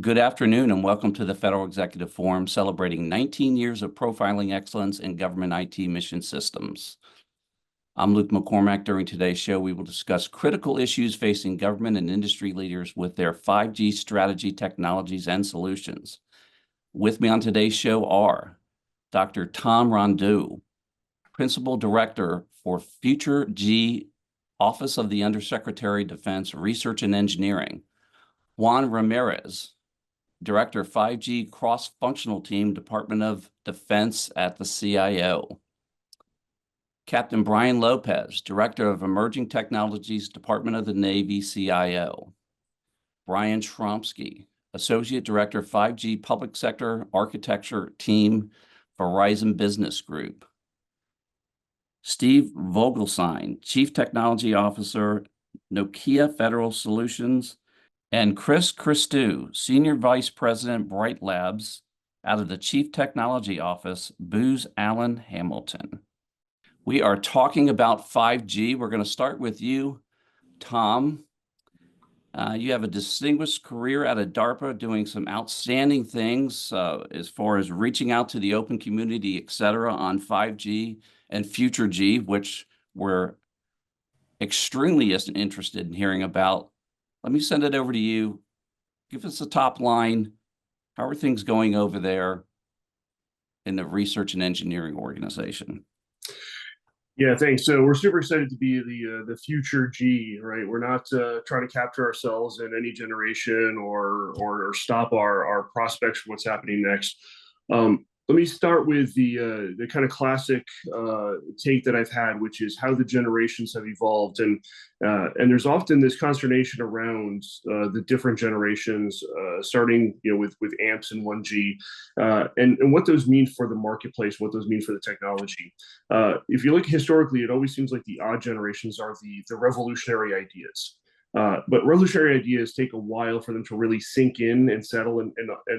Good afternoon and welcome to the Federal Executive Forum celebrating 19 years of profiling excellence in government IT mission systems. I'm Luke McCormack. During today's show, we will discuss critical issues facing government and industry leaders with their 5G strategy, technologies, and solutions. With me on today's show are Dr. Tom Rondeau, Principal Director for Future G, Office of the Undersecretary of Defense, Research and Engineering, Juan Ramirez, Director 5G Cross-Functional Team, Department of Defense at the CIO. Captain Brian Lopez, Director of Emerging Technologies, Department of the Navy, CIO. Brian Schromsky, Associate Director 5G Public Sector Architecture Team, Verizon Business Group. Steve Vogelstein, Chief Technology Officer, Nokia Federal Solutions, and Chris Christou, Senior Vice President, Bright Labs, out of the Chief Technology Office, Booz Allen Hamilton. We are talking about 5G. We're going to start with you, Tom. You have a distinguished career out of DARPA doing some outstanding things as far as reaching out to the open community, et cetera, on 5G and Future G, which we're extremely interested in hearing about. Let me send it over to you. Give us the top line. How are things going over there in the research and engineering organization? Yeah, thanks. So we're super excited to be the future G, right? We're not trying to capture ourselves in any generation or stop our prospects for what's happening next. Let me start with the kind of classic take that I've had, which is how the generations have evolved, and there's often this consternation around the different generations, starting with AMPS and 1G, and what those mean for the marketplace, what those mean for the technology. If you look historically, it always seems like the odd generations are the revolutionary ideas. But revolutionary ideas take a while for them to really sink in and settle and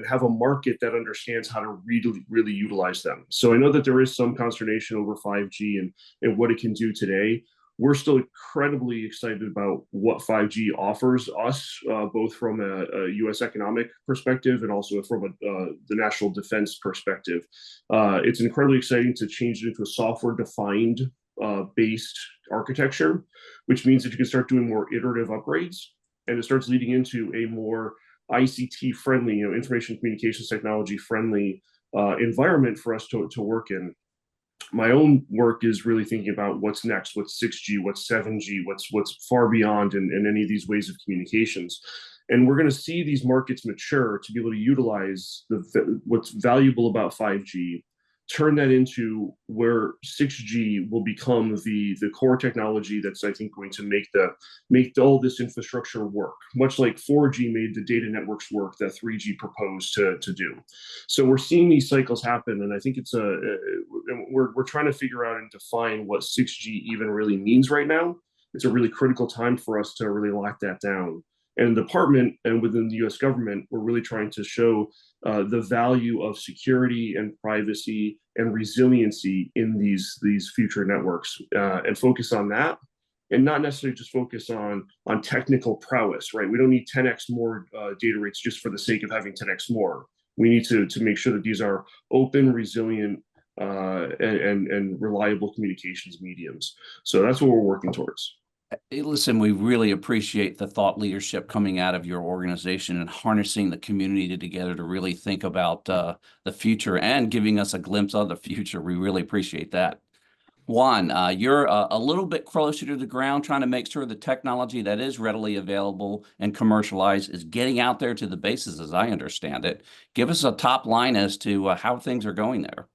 have a market that understands how to really utilize them. So I know that there is some consternation over 5G and what it can do today. We're still incredibly excited about what 5G offers us, both from a U.S. economic perspective and also from the national defense perspective. It's incredibly exciting to change it into a software-defined based architecture, which means that you can start doing more iterative upgrades, and it starts leading into a more ICT friendly, information communications technology friendly environment for us to work in. My own work is really thinking about what's next, what's 6G, what's 7G, what's far beyond in any of these ways of communications. And we're going to see these markets mature to be able to utilize what's valuable about 5G, turn that into where 6G will become the core technology that's, I think, going to make all this infrastructure work, much like 4G made the data networks work that 3G proposed to do. So we're seeing these cycles happen, and I think we're trying to figure out and define what 6G even really means right now. It's a really critical time for us to really lock that down. And in the department and within the U.S. government, we're really trying to show the value of security and privacy and resiliency in these future networks, and focus on that, and not necessarily just focus on technical prowess, right? We don't need 10x more data rates just for the sake of having 10x more. We need to make sure that these are open, resilient, and reliable communications mediums. So that's what we're working towards. Hey, listen, we really appreciate the thought leadership coming out of your organization and harnessing the community together to really think about the future and giving us a glimpse of the future. We really appreciate that. Juan, you're a little bit closer to the ground, trying to make sure the technology that is readily available and commercialized is getting out there to the bases, as I understand it. Give us a top line as to how things are going there.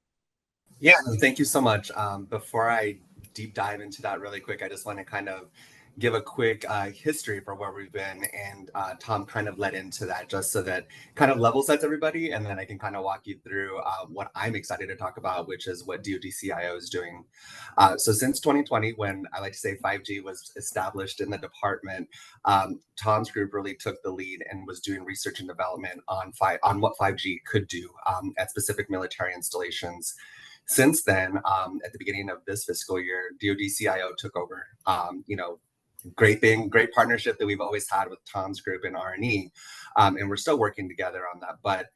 Yeah, thank you so much. Before I deep dive into that really quick, I just want to kind of give a quick history for where we've been, and Tom kind of led into that just so that kind of level sets everybody, and then I can kind of walk you through what I'm excited to talk about, which is what DoD CIO is doing. So since 2020, when I like to say 5G was established in the department, Tom's group really took the lead and was doing research and development on what 5G could do at specific military installations. Since then, at the beginning of this fiscal year, DoD CIO took over, great thing, great partnership that we've always had with Tom's group in R&E, and we're still working together on that. But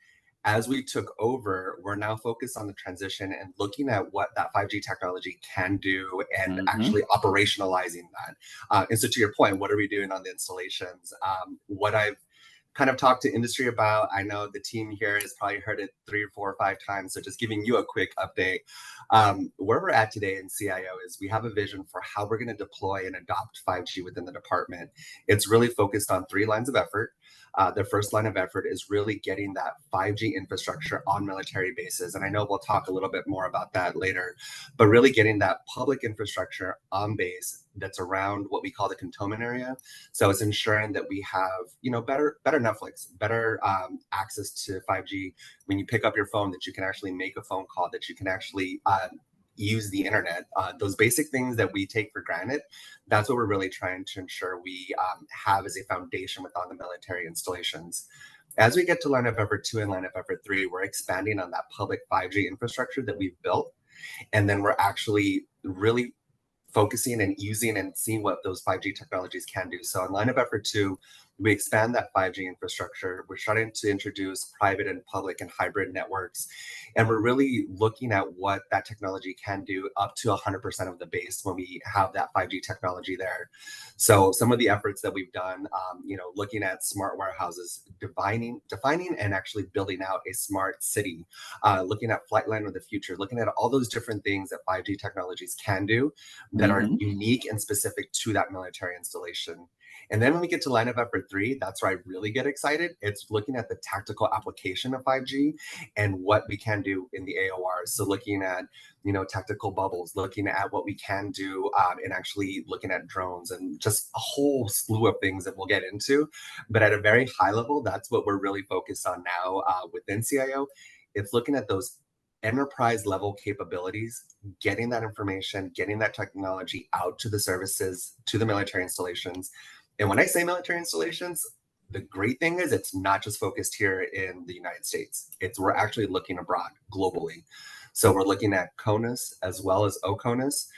as we took over, we're now focused on the transition and looking at what that 5G technology can do and actually operationalizing that. And so to your point, what are we doing on the installations? What I've kind of talked to industry about, I know the team here has probably heard it 3 or 4 or 5 times, so just giving you a quick update. Where we're at today in CIO is we have a vision for how we're going to deploy and adopt 5G within the department. It's really focused on 3 lines of effort. The first line of effort is really getting that 5G infrastructure on military bases. And I know we'll talk a little bit more about that later, but really getting that public infrastructure on base that's around what we call the cantonment area. So it's ensuring that we have, better Netflix, better access to 5G. When you pick up your phone, that you can actually make a phone call, that you can actually use the internet, those basic things that we take for granted. That's what we're really trying to ensure we have as a foundation with all the military installations. As we get to line of effort 2 and line of effort 3, we're expanding on that public 5G infrastructure that we've built. And then we're actually really focusing and using and seeing what those 5G technologies can do. So in line of effort 2, we expand that 5G infrastructure. We're starting to introduce private and public and hybrid networks. And we're really looking at what that technology can do up to 100% of the base when we have that 5G technology there. So some of the efforts that we've done, looking at smart warehouses, defining and actually building out a smart city, looking at flight line of the future, looking at all those different things that 5G technologies can do that are unique and specific to that military installation. And then when we get to line of effort 3, that's where I really get excited. It's looking at the tactical application of 5G and what we can do in the AORs. So looking at, tactical bubbles, looking at what we can do, and actually looking at drones and just a whole slew of things that we'll get into. But at a very high level, that's what we're really focused on now within CIO. It's looking at those enterprise level capabilities, getting that information, getting that technology out to the services, to the military installations. And when I say military installations, the great thing is it's not just focused here in the United States. We're actually looking abroad globally. So we're looking at CONUS as well as OCONUS.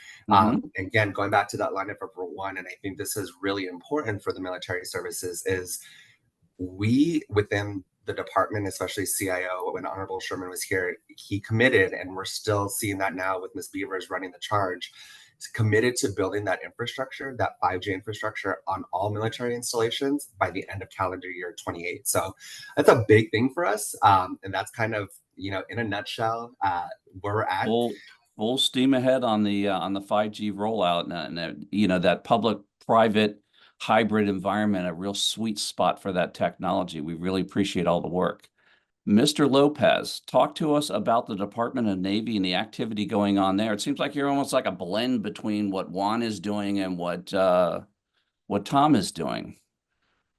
Again, going back to that line of effort 1, and I think this is really important for the military services, is we within the department, especially CIO, when Honorable Sherman was here, he committed, and we're still seeing that now with Ms. Beavers running the charge, committed to building that infrastructure, that 5G infrastructure on all military installations by the end of calendar year 28. So that's a big thing for us. And that's kind of, in a nutshell, where we're at. Full steam ahead on the 5G rollout, and that public-private hybrid environment, a real sweet spot for that technology. We really appreciate all the work. Mr. Lopez, talk to us about the Department of Navy and the activity going on there. It seems like you're almost like a blend between what Juan is doing and what Tom is doing.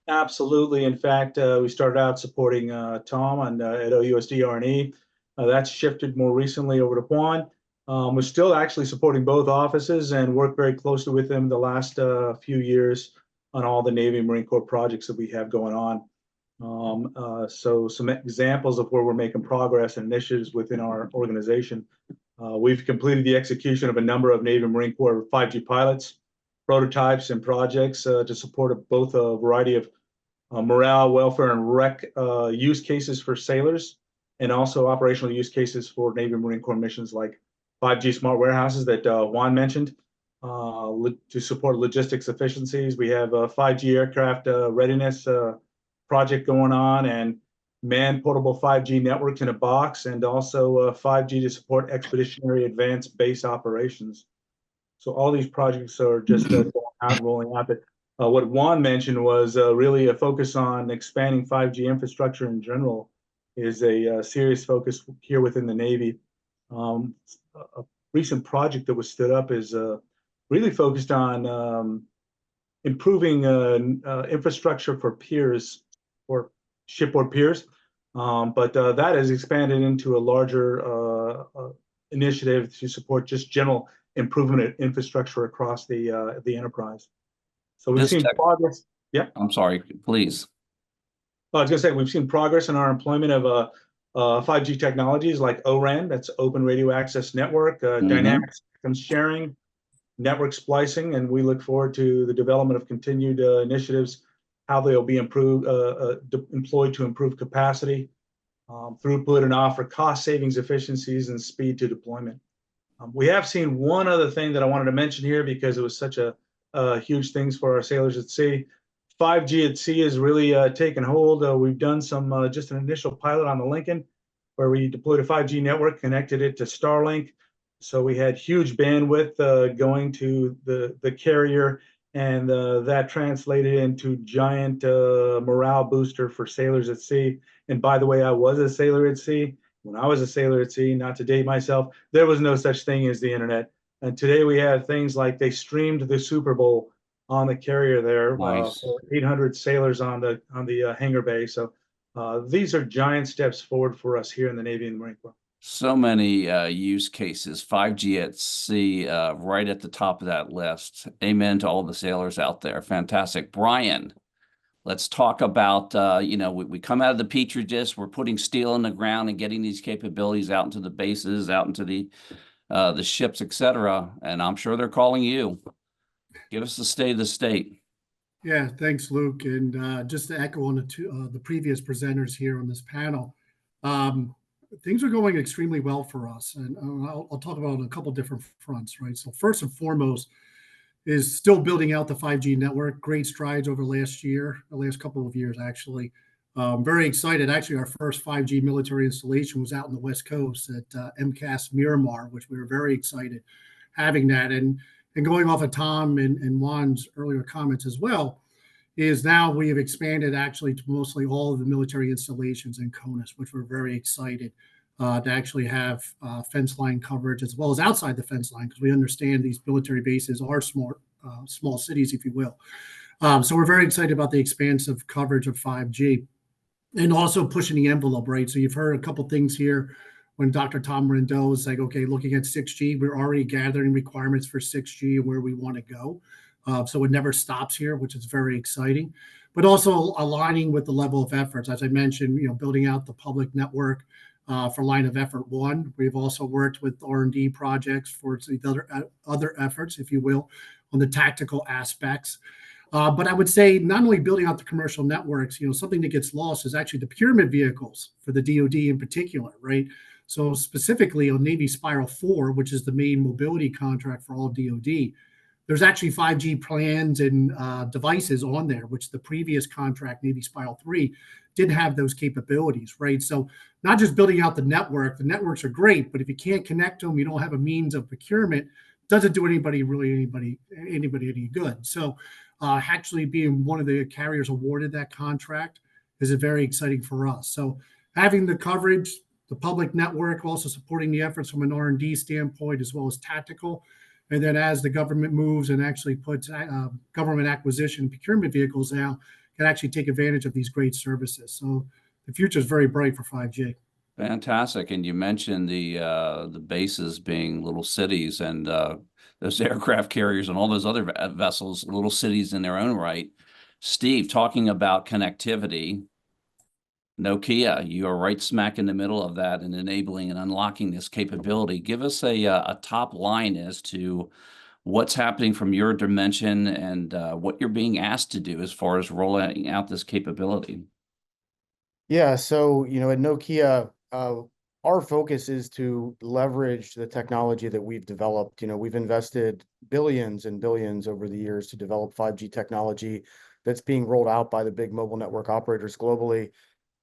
Absolutely. In fact, we started out supporting Tom at OUSD R&E. That's shifted more recently over to Juan. We're still actually supporting both offices and work very closely with them the last few years on all the Navy and Marine Corps projects that we have going on. So some examples of where we're making progress and initiatives within our organization. We've completed the execution of a number of Navy and Marine Corps 5G pilots, prototypes, and projects to support both a variety of morale, welfare, and rec use cases for sailors, and also operational use cases for Navy and Marine Corps missions like 5G smart warehouses that Juan mentioned. To support logistics efficiencies, we have a 5G aircraft readiness project going on, and manned portable 5G networks in a box, and also 5G to support expeditionary advanced base operations. So all these projects are just rolling out. What Juan mentioned was really a focus on expanding 5G infrastructure in general is a serious focus here within the Navy. A recent project that was stood up is really focused on improving infrastructure for peers or shipboard peers, but that has expanded into a larger initiative to support just general improvement in infrastructure across the enterprise. So we've seen progress. Yeah. I'm sorry, please. Well, I was going to say we've seen progress in our employment of 5G technologies like ORAN, that's Open Radio Access Network, dynamic spectrum sharing, network splicing, and we look forward to the development of continued initiatives, how they'll be employed to improve capacity, throughput, and offer cost savings, efficiencies, and speed to deployment. We have seen one other thing that I wanted to mention here because it was such a huge things for our sailors at sea. 5G at sea has really taken hold. We've done some just an initial pilot on the Lincoln, where we deployed a 5G network, connected it to Starlink. So we had huge bandwidth going to the carrier, and that translated into giant morale booster for sailors at sea. And by the way, I was a sailor at sea. When I was a sailor at sea, not to date myself, there was no such thing as the internet. And today we have things like they streamed the Super Bowl on the carrier there Nice. for 800 sailors on the hangar bay. So these are giant steps forward for us here in the Navy and the Marine Corps. So many use cases. 5G at sea, right at the top of that list. Amen to all the sailors out there. Fantastic. Brian, let's talk about, we come out of the Petri dish, we're putting steel in the ground and getting these capabilities out into the bases, out into the ships, etc. And I'm sure they're calling you. Give us the state of the state. Yeah, thanks, Luke. And just to echo on the previous presenters here on this panel, things are going extremely well for us. And I'll talk about a couple different fronts, right? So first and foremost is still building out the 5G network. Great strides over the last couple of years, actually. Very excited. Actually, our first 5G military installation was out in the West Coast at MCAS Miramar, which we were very excited having that. And going off of Tom and Juan's earlier comments as well, is now we have expanded actually to mostly all of the military installations in CONUS, which we're very excited to actually have fence line coverage as well as outside the fence line, because we understand these military bases are small cities, if you will. So we're very excited about the expansive coverage of 5G and also pushing the envelope, right? So you've heard a couple things here when Dr. Tom Rindeau is like, okay, looking at 6G, we're already gathering requirements for 6G and where we want to go. So it never stops here, which is very exciting, but also aligning with the level of efforts. As I mentioned, building out the public network for line of effort 1. We've also worked with R&D projects for the other efforts, if you will, on the tactical aspects. But I would say not only building out the commercial networks, something that gets lost is actually the procurement vehicles for the DoD in particular, right? So specifically on Navy Spiral 4, which is the main mobility contract for all DoD, there's actually 5G plans and devices on there, which the previous contract, Navy Spiral 3, didn't have those capabilities, right? So not just building out the networks are great, but if you can't connect them, you don't have a means of procurement, doesn't do anybody any good. So actually being one of the carriers awarded that contract is very exciting for us. So having the coverage, the public network, also supporting the efforts from an R&D standpoint as well as tactical. And then as the government moves and actually puts government acquisition procurement vehicles out, can actually take advantage of these great services. So the future is very bright for 5G. Fantastic. And you mentioned the bases being little cities, and those aircraft carriers and all those other vessels, little cities in their own right. Steve, talking about connectivity, Nokia, you are right smack in the middle of that and enabling and unlocking this capability. Give us a top line as to what's happening from your dimension and what you're being asked to do as far as rolling out this capability. Yeah, so, at Nokia, our focus is to leverage the technology that we've developed. We've invested billions and billions over the years to develop 5G technology that's being rolled out by the big mobile network operators globally.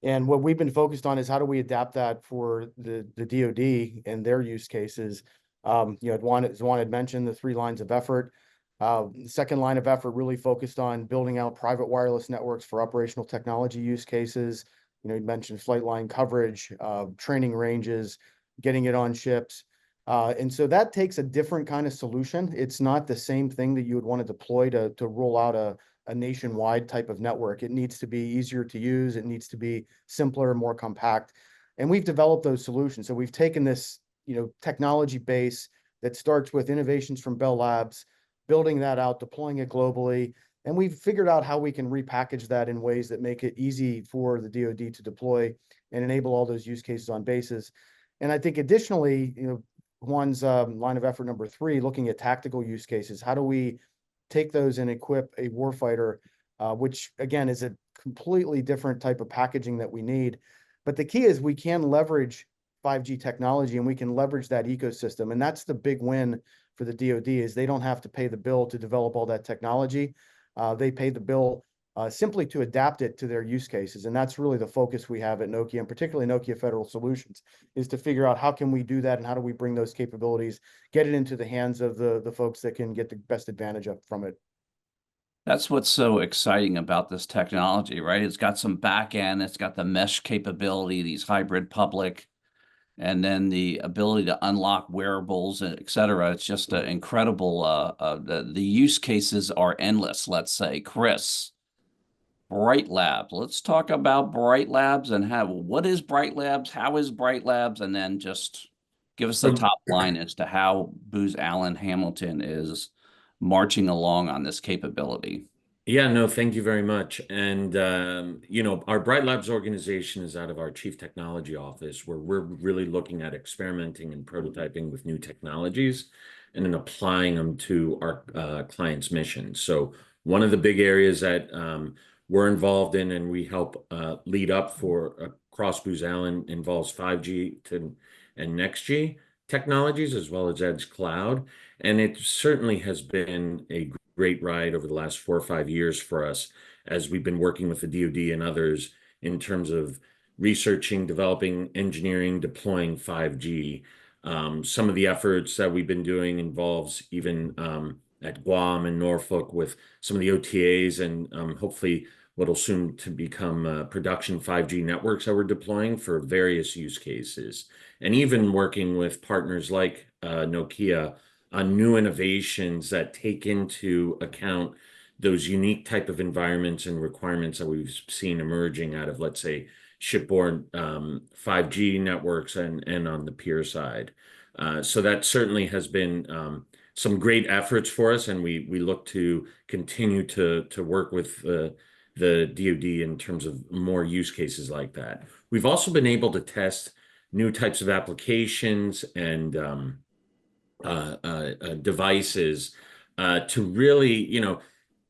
And what we've been focused on is how do we adapt that for the DoD and their use cases. As Juan had mentioned, the 3 lines of effort. The second line of effort really focused on building out private wireless networks for operational technology use cases. You mentioned flight line coverage, training ranges, getting it on ships. And so that takes a different kind of solution. It's not the same thing that you would want to deploy to roll out a nationwide type of network. It needs to be easier to use. It needs to be simpler, more compact. And we've developed those solutions. So we've taken this, technology base that starts with innovations from Bell Labs, building that out, deploying it globally. And we've figured out how we can repackage that in ways that make it easy for the DoD to deploy and enable all those use cases on bases. And I think additionally, Juan's line of effort number 3, looking at tactical use cases. How do we take those and equip a warfighter, which again is a completely different type of packaging that we need. But the key is we can leverage 5G technology and we can leverage that ecosystem. And that's the big win for the DoD is they don't have to pay the bill to develop all that technology. They pay the bill simply to adapt it to their use cases. And that's really the focus we have at Nokia, and particularly Nokia Federal Solutions, is to figure out how can we do that and how do we bring those capabilities, get it into the hands of the folks that can get the best advantage from it. That's what's so exciting about this technology, right? It's got some back end, it's got the mesh capability, these hybrid public, and then the ability to unlock wearables, et cetera. It's just incredible. The use cases are endless, let's say. Chris, Bright Labs. Let's talk about Bright Labs and what is Bright Labs? How is Bright Labs? And then just give us the top line as to how Booz Allen Hamilton is marching along on this capability. Yeah, no, thank you very much. And, our Bright Labs organization is out of our Chief Technology Office, where we're really looking at experimenting and prototyping with new technologies and then applying them to our clients' missions. So one of the big areas that we're involved in and we help lead up for across Booz Allen involves 5G and NextG technologies, as well as Edge Cloud. And it certainly has been a great ride over the last 4 or 5 years for us as we've been working with the DoD and others in terms of researching, developing, engineering, deploying 5G. Some of the efforts that we've been doing involves even at Guam and Norfolk with some of the OTAs and hopefully what'll soon to become production 5G networks that we're deploying for various use cases. And even working with partners like Nokia on new innovations that take into account those unique type of environments and requirements that we've seen emerging out of, let's say, shipborne 5G networks and on the peer side. So that certainly has been some great efforts for us, and we look to continue to work with the DoD in terms of more use cases like that. We've also been able to test new types of applications and devices to really,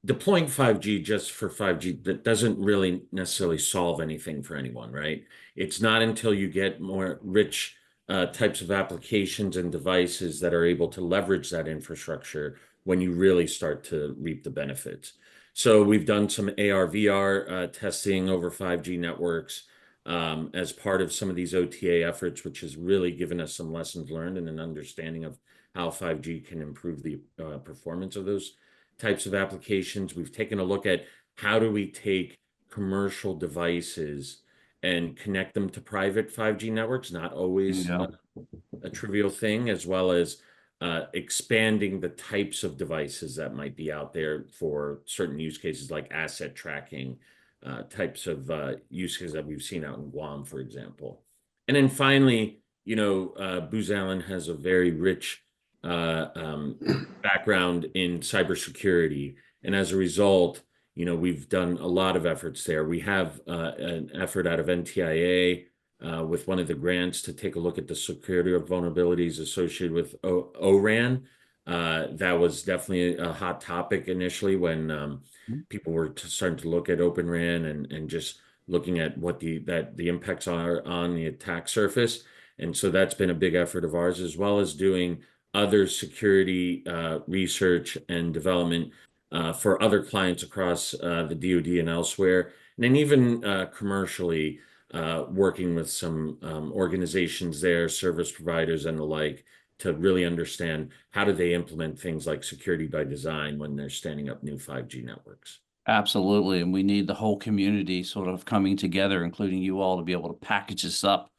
deploying 5G just for 5G, that doesn't really necessarily solve anything for anyone, right? It's not until you get more rich types of applications and devices that are able to leverage that infrastructure when you really start to reap the benefits. So we've done some AR/VR testing over 5G networks as part of some of these OTA efforts, which has really given us some lessons learned and an understanding of how 5G can improve the performance of those types of applications. We've taken a look at how do we take commercial devices and connect them to private 5G networks, not always a trivial thing, as well as expanding the types of devices that might be out there for certain use cases like asset tracking, types of use cases that we've seen out in Guam, for example. And then finally, Booz Allen has a very rich background in cybersecurity. And as a result, we've done a lot of efforts there. We have an effort out of NTIA with one of the grants to take a look at the security of vulnerabilities associated with ORAN. That was definitely a hot topic initially when people were starting to look at Open RAN and just looking at what the impacts are on the attack surface. And so that's been a big effort of ours, as well as doing other security research and development for other clients across the DoD and elsewhere. And then even commercially, working with some organizations there, service providers and the like, to really understand how do they implement things like security by design when they're standing up new 5G networks. Absolutely. And we need the whole community sort of coming together, including you all, to be able to package this up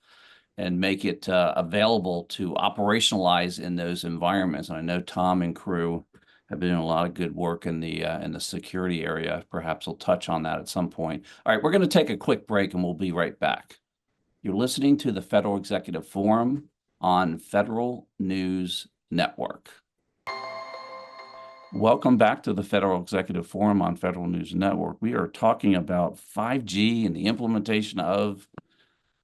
and make it available to operationalize in those environments. And I know Tom and crew have been doing a lot of good work in the security area. Perhaps we'll touch on that at some point. All right, we're going to take a quick break and we'll be right back. You're listening to the Federal Executive Forum on Federal News Network. Welcome back to the Federal Executive Forum on Federal News Network. We are talking about 5G and the implementation of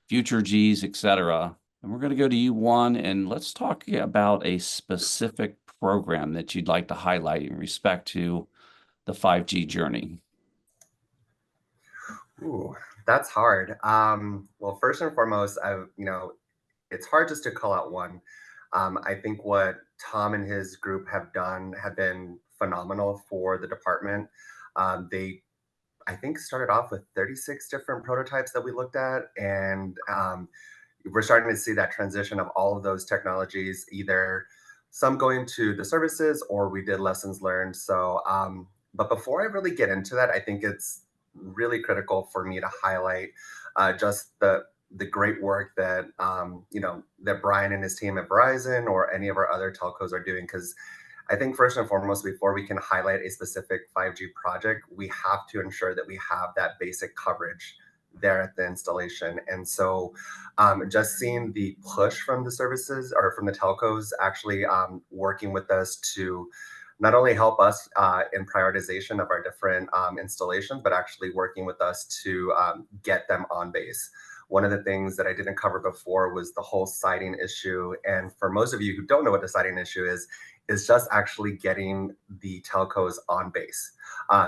future Gs, et cetera. And we're going to go to you, Juan, and let's talk about a specific program that you'd like to highlight in respect to the 5G journey. Ooh, that's hard. Well, first and foremost, it's hard just to call out one. I think what Tom and his group have done have been phenomenal for the department. They, I think, started off with 36 different prototypes that we looked at, and we're starting to see that transition of all of those technologies, either some going to the services or we did lessons learned. So, but before I really get into that, I think it's really critical for me to highlight just the great work that that Brian and his team at Verizon or any of our other telcos are doing. Because I think first and foremost, before we can highlight a specific 5G project, we have to ensure that we have that basic coverage there at the installation. And so just seeing the push from the services or from the telcos actually working with us to not only help us in prioritization of our different installations, but actually working with us to get them on base. One of the things that I didn't cover before was the whole siting issue. And for most of you who don't know what the siting issue is just actually getting the telcos on base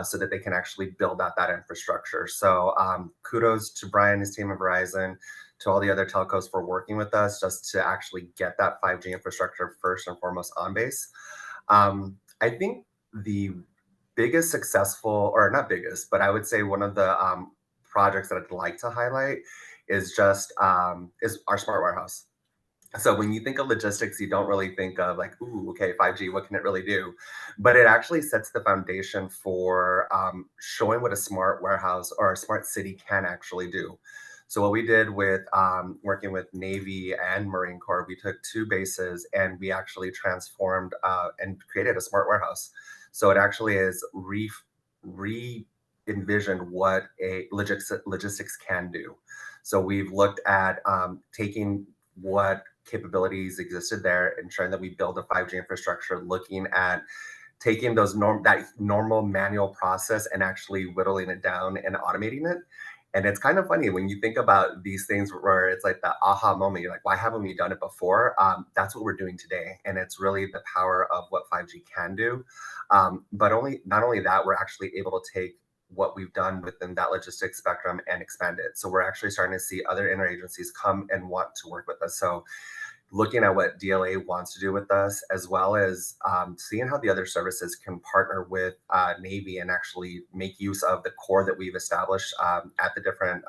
so that they can actually build out that infrastructure. So kudos to Brian and his team at Verizon, to all the other telcos for working with us just to actually get that 5G infrastructure first and foremost on base. I think the biggest successful, or not biggest, but I would say one of the projects that I'd like to highlight is just is our smart warehouse. So when you think of logistics, you don't really think of like, ooh, okay, 5G, what can it really do? But it actually sets the foundation for showing what a smart warehouse or a smart city can actually do. So what we did with working with Navy and Marine Corps, we took two bases and we actually transformed and created a smart warehouse. So it actually is re-envisioned what a logistics can do. So we've looked at taking what capabilities existed there, ensuring that we build a 5G infrastructure, looking at taking that normal manual process and actually whittling it down and automating it. And it's kind of funny when you think about these things where it's like the aha moment. You're like, why haven't we done it before? That's what we're doing today. And it's really the power of what 5G can do. But not only that, we're actually able to take what we've done within that logistics spectrum and expand it. So we're actually starting to see other interagencies come and want to work with us. So looking at what DLA wants to do with us, as well as seeing how the other services can partner with Navy and actually make use of the core that we've established at the different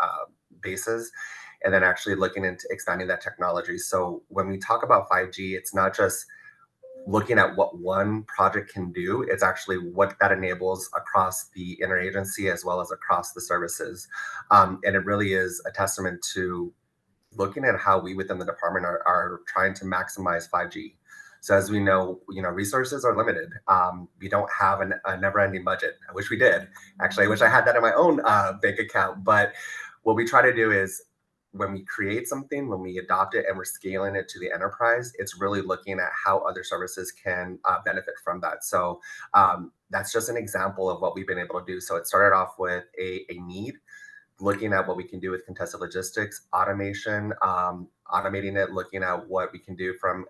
bases, and then actually looking into expanding that technology. So when we talk about 5G, it's not just looking at what one project can do, it's actually what that enables across the interagency as well as across the services. And it really is a testament to looking at how we within the department are trying to maximize 5G. So as we know, resources are limited. We don't have a never-ending budget. I wish we did. Actually, I wish I had that in my own bank account. But what we try to do is when we create something, when we adopt it and we're scaling it to the enterprise, it's really looking at how other services can benefit from that. So that's just an example of what we've been able to do. So it started off with a need, looking at what we can do with contested logistics, automation, automating it, looking at what we can do from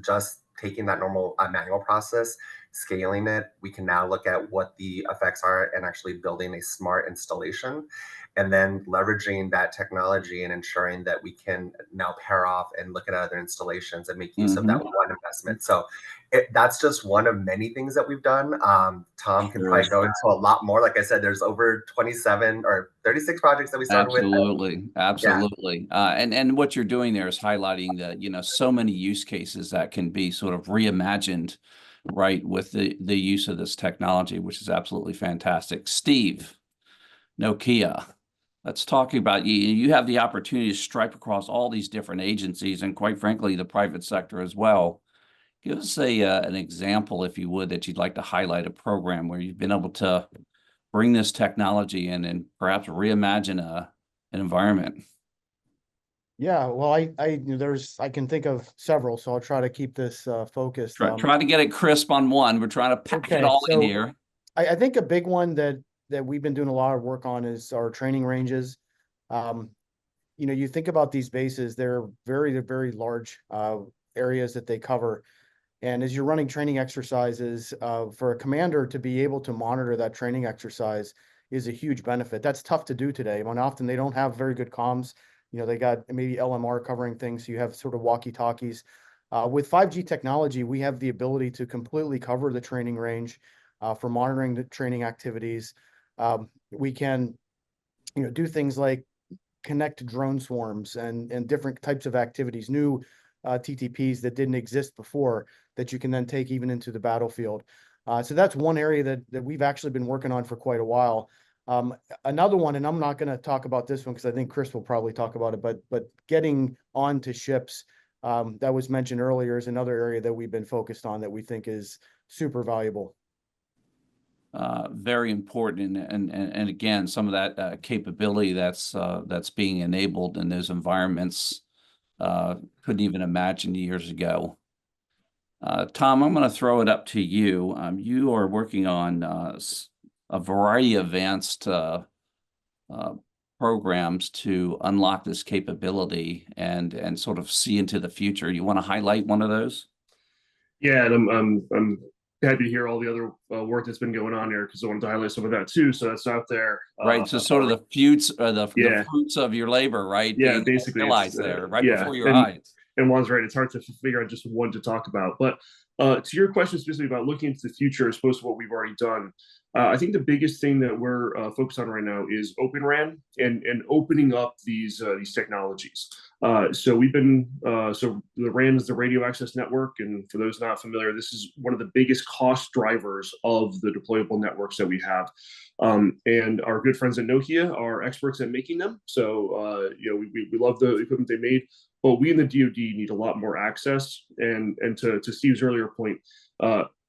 just taking that normal manual process, scaling it. We can now look at what the effects are and actually building a smart installation, and then leveraging that technology and ensuring that we can now pair off and look at other installations and make use of that one investment. So that's just one of many things that we've done. Tom can probably go into a lot more. Like I said, there's over 27 or 36 projects that we started with. Absolutely. And what you're doing there is highlighting the, so many use cases that can be sort of reimagined, right, with the use of this technology, which is absolutely fantastic. Steve, Nokia, let's talk about you have the opportunity to stripe across all these different agencies and quite frankly, the private sector as well. Give us an example, if you would, that you'd like to highlight a program where you've been able to bring this technology in and perhaps reimagine an environment. Yeah, well, I can think of several, so I'll try to keep this focused. Try to get it crisp on one. We're trying to pack it all in here. I think a big one that we've been doing a lot of work on is our training ranges. you think about these bases, they're very, very large areas that they cover. And as you're running training exercises, for a commander to be able to monitor that training exercise is a huge benefit. That's tough to do today. When often they don't have very good comms. They got maybe LMR covering things, so you have sort of walkie-talkies. With 5G technology, we have the ability to completely cover the training range for monitoring the training activities. We can, do things like connect drone swarms and different types of activities, new TTPs that didn't exist before that you can then take even into the battlefield. So that's one area that we've actually been working on for quite a while. Another one, and I'm not going to talk about this one because I think Chris will probably talk about it, but getting onto ships that was mentioned earlier is another area that we've been focused on that we think is super valuable. Very important, and again, some of that capability that's being enabled in those environments couldn't even imagine years ago. Tom, I'm going to throw it up to you. You are working on a variety of advanced programs to unlock this capability and sort of see into the future. You want to highlight one of those? Yeah, and I'm happy to hear all the other work that's been going on here because I wanted to highlight some of that too. So that's out there. Right. So sort of the fruits, the fruits of your labor, right? Yeah, being basically realized there right before your eyes. And Juan's right. It's hard to figure out just one to talk about. But to your question specifically about looking into the future as opposed to what we've already done, I think the biggest thing that we're focused on right now is Open RAN and opening up these technologies. So we've been so the RAN is the radio access network, and for those not familiar, this is one of the biggest cost drivers of the deployable networks that we have. And our good friends at Nokia are experts at making them. So we love the equipment they made, but we in the DoD need a lot more access. And to Steve's earlier point,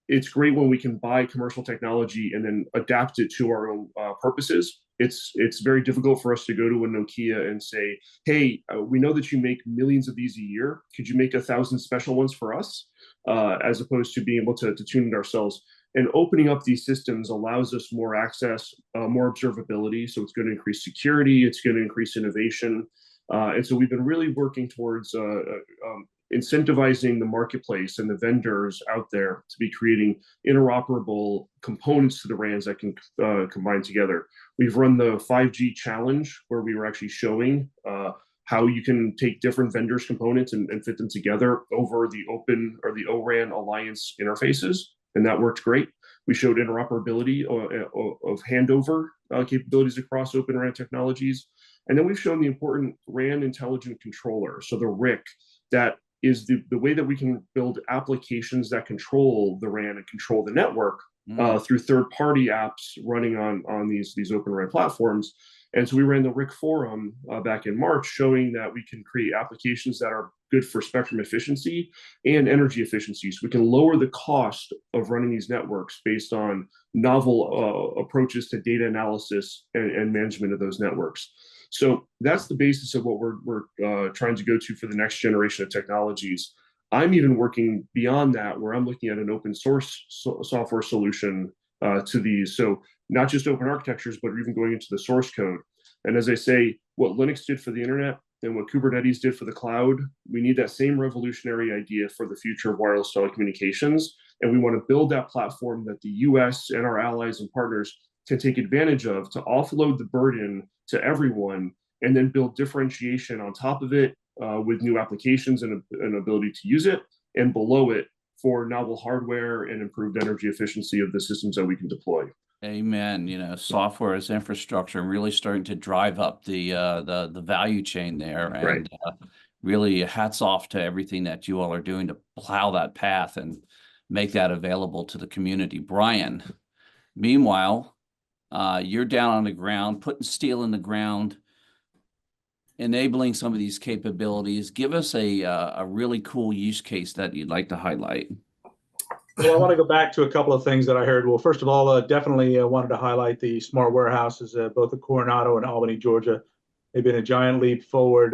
it's great when we can buy commercial technology and then adapt it to our own purposes. It's very difficult for us to go to a Nokia and say, hey, we know that you make millions of these a year. Could you make 1,000 special ones for us? As opposed to being able to tune it ourselves. And opening up these systems allows us more access, more observability. So it's going to increase security. It's going to increase innovation. And so we've been really working towards incentivizing the marketplace and the vendors out there to be creating interoperable components to the RANs that can combine together. We've run the 5G challenge where we were actually showing how you can take different vendors' components and fit them together over the open or the ORAN Alliance interfaces. And that worked great. We showed interoperability of handover capabilities across Open RAN technologies. And then we've shown the important RAN intelligent controller, so the RIC, that is the way that we can build applications that control the RAN and control the network through third-party apps running on these Open RAN platforms. And so we ran the RIC forum back in March, showing that we can create applications that are good for spectrum efficiency and energy efficiency. So we can lower the cost of running these networks based on novel approaches to data analysis and management of those networks. So that's the basis of what we're trying to go to for the next generation of technologies. I'm even working beyond that, where I'm looking at an open source software solution to these. So not just open architectures, but even going into the source code. And as I say, what Linux did for the internet and what Kubernetes did for the cloud, we need that same revolutionary idea for the future of wireless telecommunications. And we want to build that platform that the US and our allies and partners can take advantage of to offload the burden to everyone and then build differentiation on top of it with new applications and an ability to use it, and below it for novel hardware and improved energy efficiency of the systems that we can deploy. Amen. Software as infrastructure and really starting to drive up the value chain there. And really hats off to everything that you all are doing to plow that path and make that available to the community. Brian, meanwhile, you're down on the ground, putting steel in the ground, enabling some of these capabilities. Give us a really cool use case that you'd like to highlight. Well, I want to go back to a couple of things that I heard. Well, first of all, definitely wanted to highlight the smart warehouses, both at Coronado and Albany, Georgia. They've been a giant leap forward.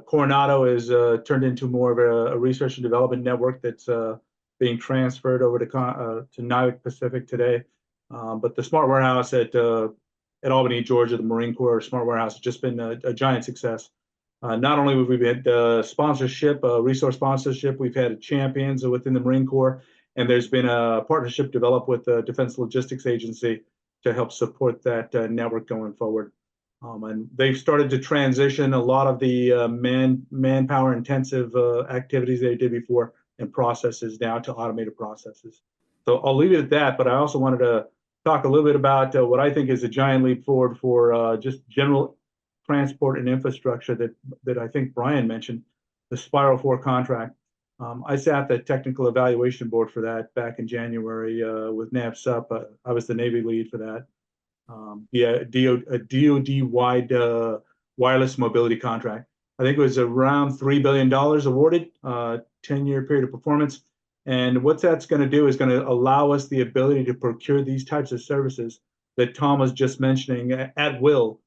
Coronado is turned into more of a research and development network that's being transferred over to Navik Pacific today. But the smart warehouse at Albany, Georgia, the Marine Corps smart warehouse, has just been a giant success. Not only have we had sponsorship, resource sponsorship, we've had champions within the Marine Corps, and there's been a partnership developed with the Defense Logistics Agency to help support that network going forward. And they've started to transition a lot of the manpower intensive activities they did before and processes now to automated processes. So I'll leave it at that, but I also wanted to talk a little bit about what I think is a giant leap forward for just general transport and infrastructure that I think Brian mentioned, the Spiral 4 contract. I sat the technical evaluation board for that back in January with NAVSUP. I was the Navy lead for that. A DoD-wide wireless mobility contract. I think it was around $3 billion awarded, 10-year period of performance. And what that's going to do is going to allow us the ability to procure these types of services that Tom was just mentioning at will.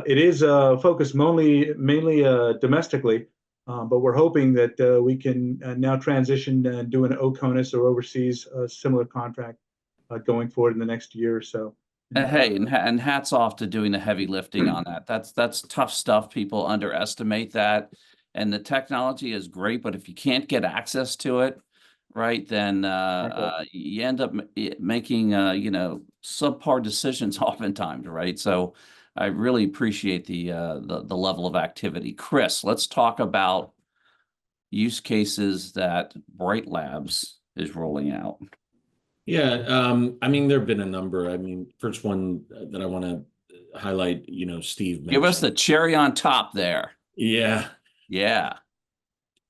It is focused mainly domestically, but we're hoping that we can now transition and do an OCONUS or overseas similar contract going forward in the next year or so. Hey, and hats off to doing the heavy lifting on that. That's tough stuff. People underestimate that. And the technology is great, but if you can't get access to it, right, then you end up making, subpar decisions oftentimes, right? So I really appreciate the level of activity. Chris, let's talk about use cases that Bright Labs is rolling out. Yeah, I mean, there have been a number. I mean, first one that I want to highlight, Steve mentioned. Give us the cherry on top there. Yeah. Yeah.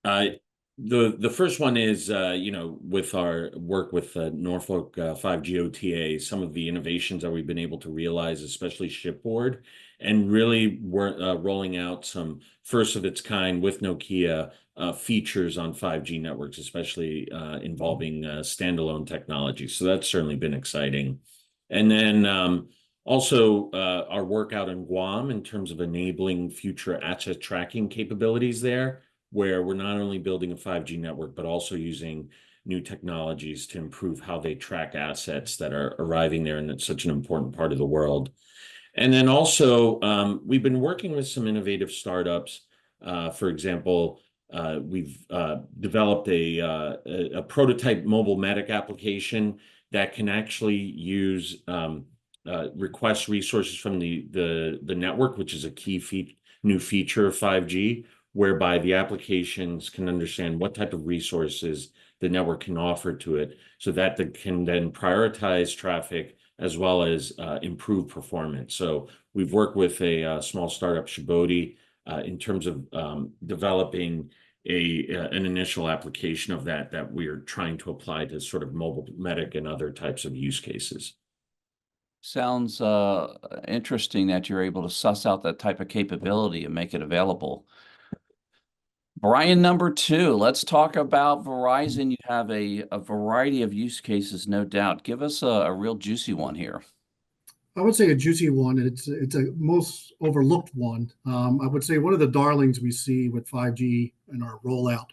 The first one is, with our work with Norfolk 5G OTA, some of the innovations that we've been able to realize, especially shipboard, and really we're rolling out some first of its kind with Nokia features on 5G networks, especially involving standalone technology. So that's certainly been exciting. And then also our work out in Guam in terms of enabling future asset tracking capabilities there, where we're not only building a 5G network, but also using new technologies to improve how they track assets that are arriving there, and it's such an important part of the world. And then also, we've been working with some innovative startups. For example, we've developed a prototype mobile medic application that can actually use request resources from the network, which is a key new feature of 5G, whereby the applications can understand what type of resources the network can offer to it, so that they can then prioritize traffic as well as improve performance. So we've worked with a small startup, Shibodi, in terms of developing an initial application of that we're trying to apply to sort of mobile medic and other types of use cases. Sounds interesting that you're able to suss out that type of capability and make it available. Brian, number 2, let's talk about Verizon. You have a variety of use cases, no doubt. Give us a real juicy one here. I would say a juicy one. It's a most overlooked one. I would say one of the darlings we see with 5G and our rollout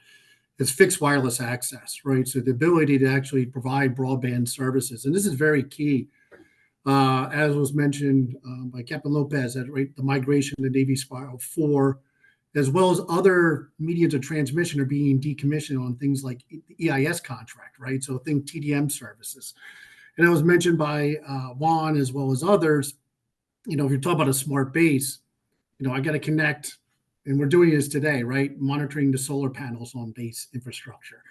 is fixed wireless access, right? So the ability to actually provide broadband services. And this is very key. As was mentioned by Captain Lopez, right, the migration to Navy Spiral 4, as well as other mediums of transmission are being decommissioned on things like the EIS contract, right? So think TDM services. And it was mentioned by Juan as well as others, if you're talking about a smart base, I got to connect, and we're doing this today, right? Monitoring the solar panels on base infrastructure,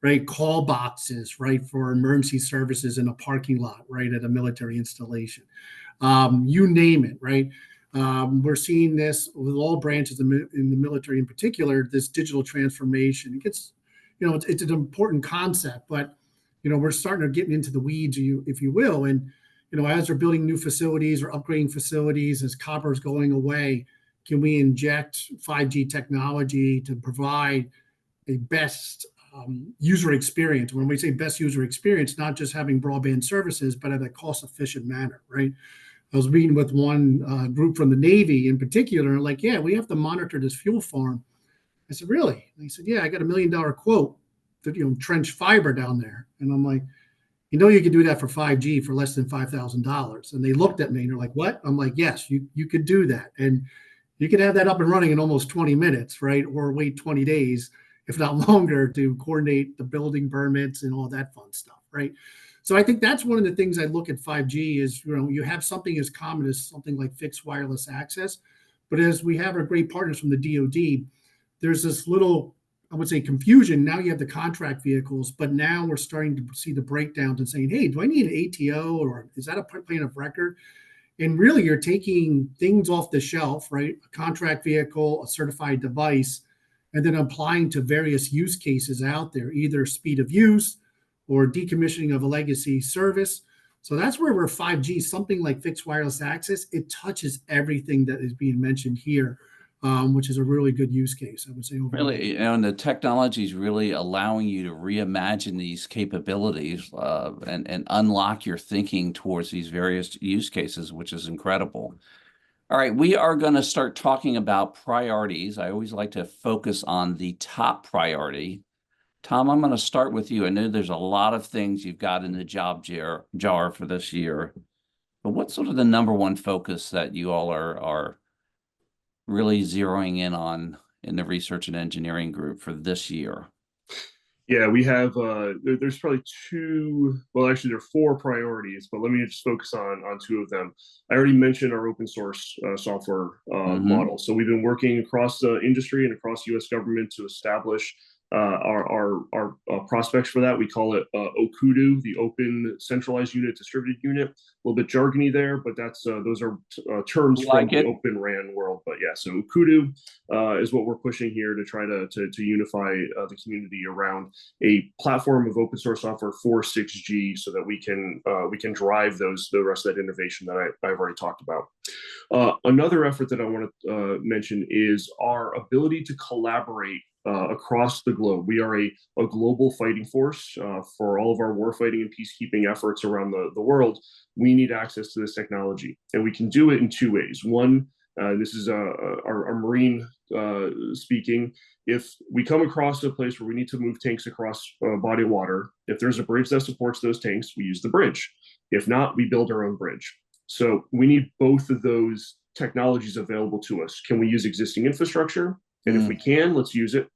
right? Call boxes, right? For emergency services in a parking lot, right? At a military installation. You name it, right? We're seeing this with all branches in the military in particular, this digital transformation. It gets, it's an important concept, but, we're starting to get into the weeds, if you will. And, as we're building new facilities or upgrading facilities, as copper is going away, can we inject 5G technology to provide a best user experience? When we say best user experience, not just having broadband services, but at a cost-efficient manner, right? I was meeting with one group from the Navy in particular, like, yeah, we have to monitor this fuel farm. I said, really? And he said, yeah, I got $1 million quote to trench fiber down there. And I'm like, you could do that for 5G for less than $5,000. And they looked at me and they're like, what? I'm like, yes, you could do that. And You could have that up and running in almost 20 minutes, right? Or wait 20 days, if not longer, to coordinate the building permits and all that fun stuff, right? So I think that's one of the things I look at 5G is, you have something as common as something like fixed wireless access, but as we have our great partners from the DoD, there's this little, I would say, confusion. Now you have the contract vehicles, but now we're starting to see the breakdowns and saying, hey, do I need an ATO, or is that a plan of record? And really, you're taking things off the shelf, right? A contract vehicle, a certified device, and then applying to various use cases out there, either speed of use or decommissioning of a legacy service. So that's where 5G, something like fixed wireless access, it touches everything that is being mentioned here, which is a really good use case, I would say. Overall. Really, and the technology is really allowing you to reimagine these capabilities and unlock your thinking towards these various use cases, which is incredible. All right, we are going to start talking about priorities. I always like to focus on the top priority. Tom, I'm going to start with you. I know there's a lot of things you've got in the job jar for this year, but what's sort of the number one focus that you all are really zeroing in on in the research and engineering group for this year? Yeah, we have there's probably two, well, actually there are four priorities, but let me just focus on two of them. I already mentioned our open source software model. So we've been working across the industry and across US government to establish our prospects for that. We call it OCUDU, the Open Centralized Unit Distributed Unit. A little bit jargony there, but that's those are terms from the Open RAN world. But yeah, so OCUDU is what we're pushing here to try to unify the community around a platform of open source software for 6G, so that we can drive the rest of that innovation that I've already talked about. Another effort that I want to mention is our ability to collaborate across the globe. We are a global fighting force for all of our warfighting and peacekeeping efforts around the world. We need access to this technology, and we can do it in two ways. One, this is our Marine speaking. If we come across a place where we need to move tanks across a body of water, if there's a bridge that supports those tanks, we use the bridge. If not, we build our own bridge. So we need both of those technologies available to us. Can we use existing infrastructure? And if we can, let's use it.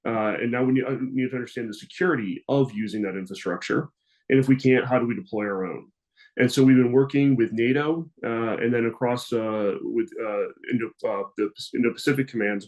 And now we need to understand the security of using that infrastructure. And if we can't, how do we deploy our own? And so we've been working with NATO and then across with the Indo-Pacific Command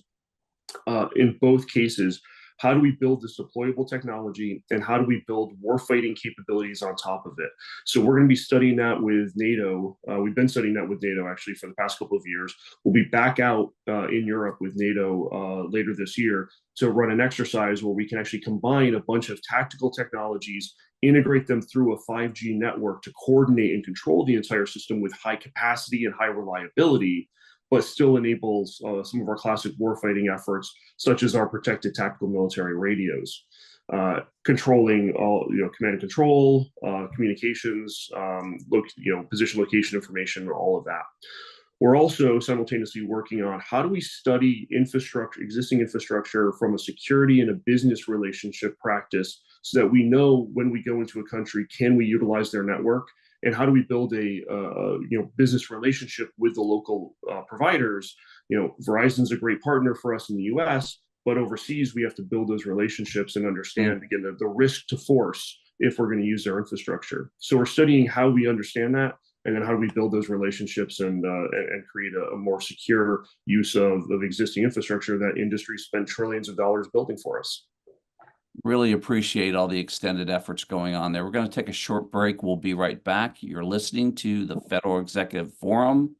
in both cases. How do we build this deployable technology, and how do we build warfighting capabilities on top of it? So we're going to be studying that with NATO. We've been studying that with NATO actually for the past couple of years. We'll be back out in Europe with NATO later this year to run an exercise where we can actually combine a bunch of tactical technologies, integrate them through a 5G network to coordinate and control the entire system with high capacity and high reliability, but still enables some of our classic warfighting efforts, such as our protected tactical military radios, controlling all, command and control, communications, position location information, all of that. We're also simultaneously working on how do we study existing infrastructure from a security and a business relationship practice, so that we know when we go into a country, can we utilize their network? And how do we build a business relationship with the local providers? Verizon's a great partner for us in the U.S., but overseas we have to build those relationships and understand again the risk to force if we're going to use their infrastructure. So we're studying how we understand that, and then how do we build those relationships and create a more secure use of existing infrastructure that industry spent trillions of dollars building for us. Really appreciate all the extended efforts going on there. We're going to take a short break. We'll be right back. You're listening to the Federal Executive Forum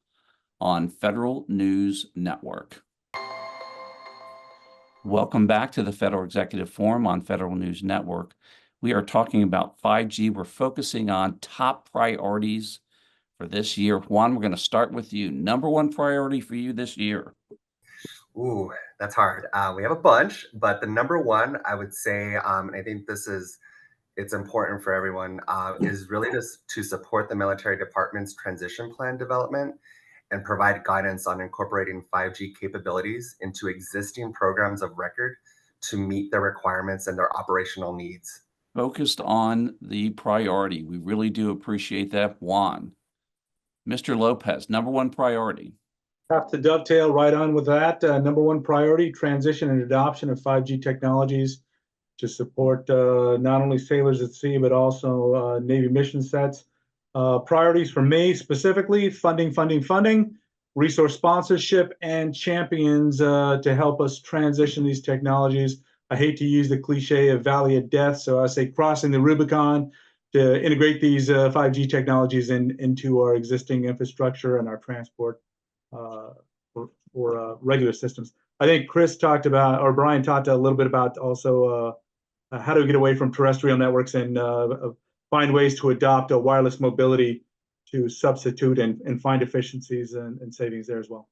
on Federal News Network. Welcome back to the Federal Executive Forum on Federal News Network. We are talking about 5G. We're focusing on top priorities for this year. Juan, we're going to start with you. Number one priority for you this year. Ooh, that's hard. We have a bunch, but the number one, I would say, and I think it's important for everyone, is really just to support the military department's transition plan development and provide guidance on incorporating 5G capabilities into existing programs of record to meet their requirements and their operational needs. Focused on the priority. We really do appreciate that, Juan. Mr. Lopez, number one priority. Have to dovetail right on with that. Number one priority, transition and adoption of 5G technologies to support not only sailors at sea, but also Navy mission sets. Priorities for me specifically, funding, resource sponsorship, and champions to help us transition these technologies. I hate to use the cliche of Valley of Death, so I say crossing the Rubicon to integrate these 5G technologies into our existing infrastructure and our transport for regular systems. I think Chris talked about, or Brian talked a little bit about also how do we get away from terrestrial networks and find ways to adopt a wireless mobility to substitute and find efficiencies and savings there as well.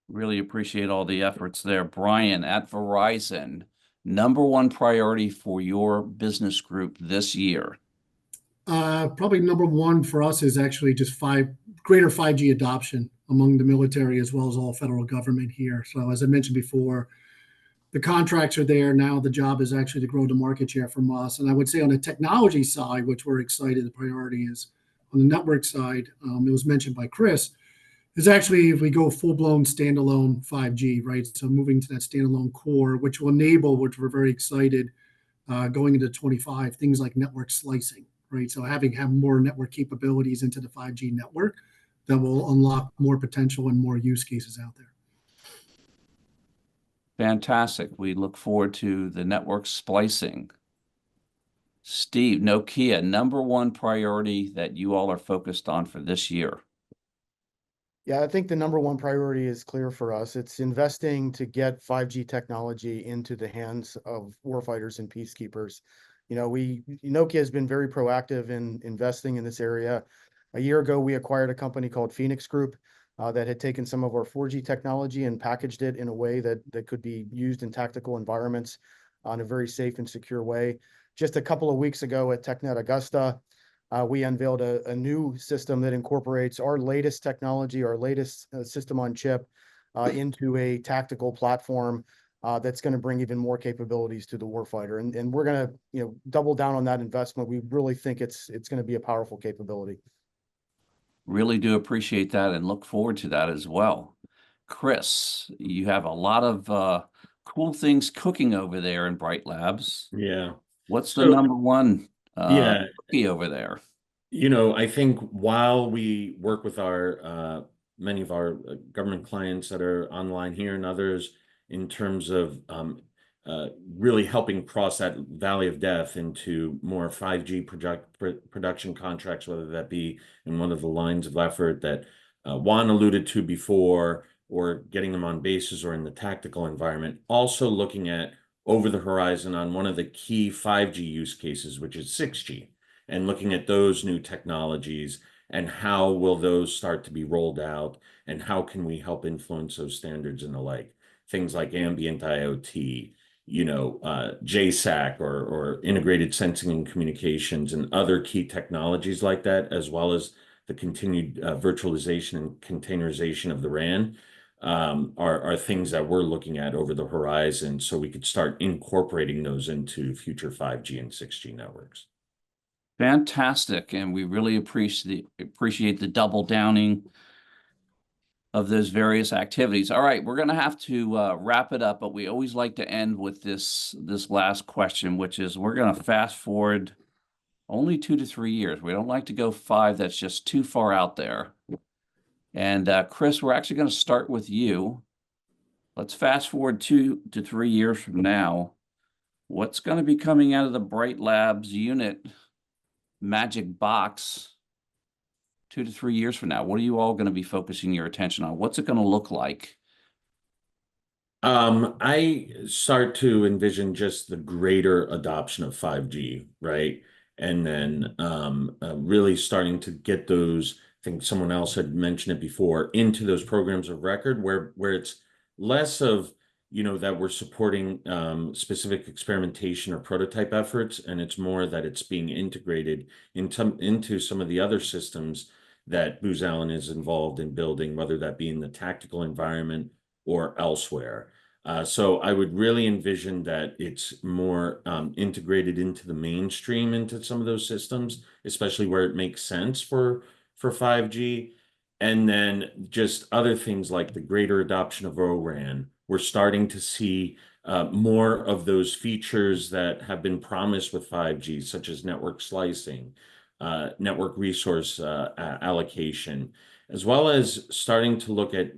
Really appreciate all the efforts there. Brian, at Verizon, number one priority for your business group this year? Probably number one for us is actually just greater 5G adoption among the military as well as all federal government here. So as I mentioned before, the contracts are there now. The job is actually to grow the market share from us. And I would say on the technology side, which we're excited, the priority is on the network side. It was mentioned by Chris, is actually if we go full-blown standalone 5G, right? So moving to that standalone core, which will enable, which we're very excited, going into 25, things like network slicing, right? So have more network capabilities into the 5G network that will unlock more potential and more use cases out there. Fantastic. We look forward to the network splicing. Steve, Nokia, number one priority that you all are focused on for this year? Yeah, I think the number one priority is clear for us. It's investing to get 5G technology into the hands of warfighters and peacekeepers. You know, Nokia has been very proactive in investing in this area. A year ago, we acquired a company called Phoenix Group that had taken some of our 4G technology and packaged it in a way that could be used in tactical environments in a very safe and secure way. Just a couple of weeks ago at TechNet Augusta, we unveiled a new system that incorporates our latest technology, our latest system on chip into a tactical platform that's going to bring even more capabilities to the warfighter. And we're going to double down on that investment. We really think it's going to be a powerful capability. Really do appreciate that and look forward to that as well. Chris, you have a lot of cool things cooking over there in Bright Labs. Yeah. What's the number one cookie over there? You know, I think while we work with our many of our government clients that are online here and others in terms of really helping cross that valley of death into more 5G production contracts, whether that be in one of the lines of effort that Juan alluded to before, or getting them on bases or in the tactical environment. Also looking at over the horizon on one of the key 5G use cases, which is 6G, and looking at those new technologies and how will those start to be rolled out and how can we help influence those standards and the like. Things like ambient IoT, JSAC or integrated sensing and communications and other key technologies like that, as well as the continued virtualization and containerization of the RAN are things that we're looking at over the horizon so we could start incorporating those into future 5G and 6G networks. Fantastic. And we really appreciate the double downing of those various activities. All right, we're going to have to wrap it up, but we always like to end with this last question, which is we're going to fast forward only 2 to 3 years. We don't like to go 5. That's just too far out there. And Chris, we're actually going to start with you. Let's fast forward 2 to 3 years from now. What's going to be coming out of the Bright Labs unit magic box 2 to 3 years from now? What are you all going to be focusing your attention on? What's it going to look like? I start to envision just the greater adoption of 5G, right? And then really starting to get those, I think someone else had mentioned it before, into those programs of record where it's less of, that we're supporting specific experimentation or prototype efforts, and it's more that it's being integrated into some of the other systems that Booz Allen is involved in building, whether that be in the tactical environment or elsewhere. So I would really envision that it's more integrated into the mainstream into some of those systems, especially where it makes sense for 5G. And then just other things like the greater adoption of O-RAN. We're starting to see more of those features that have been promised with 5G, such as network slicing, network resource allocation, as well as starting to look at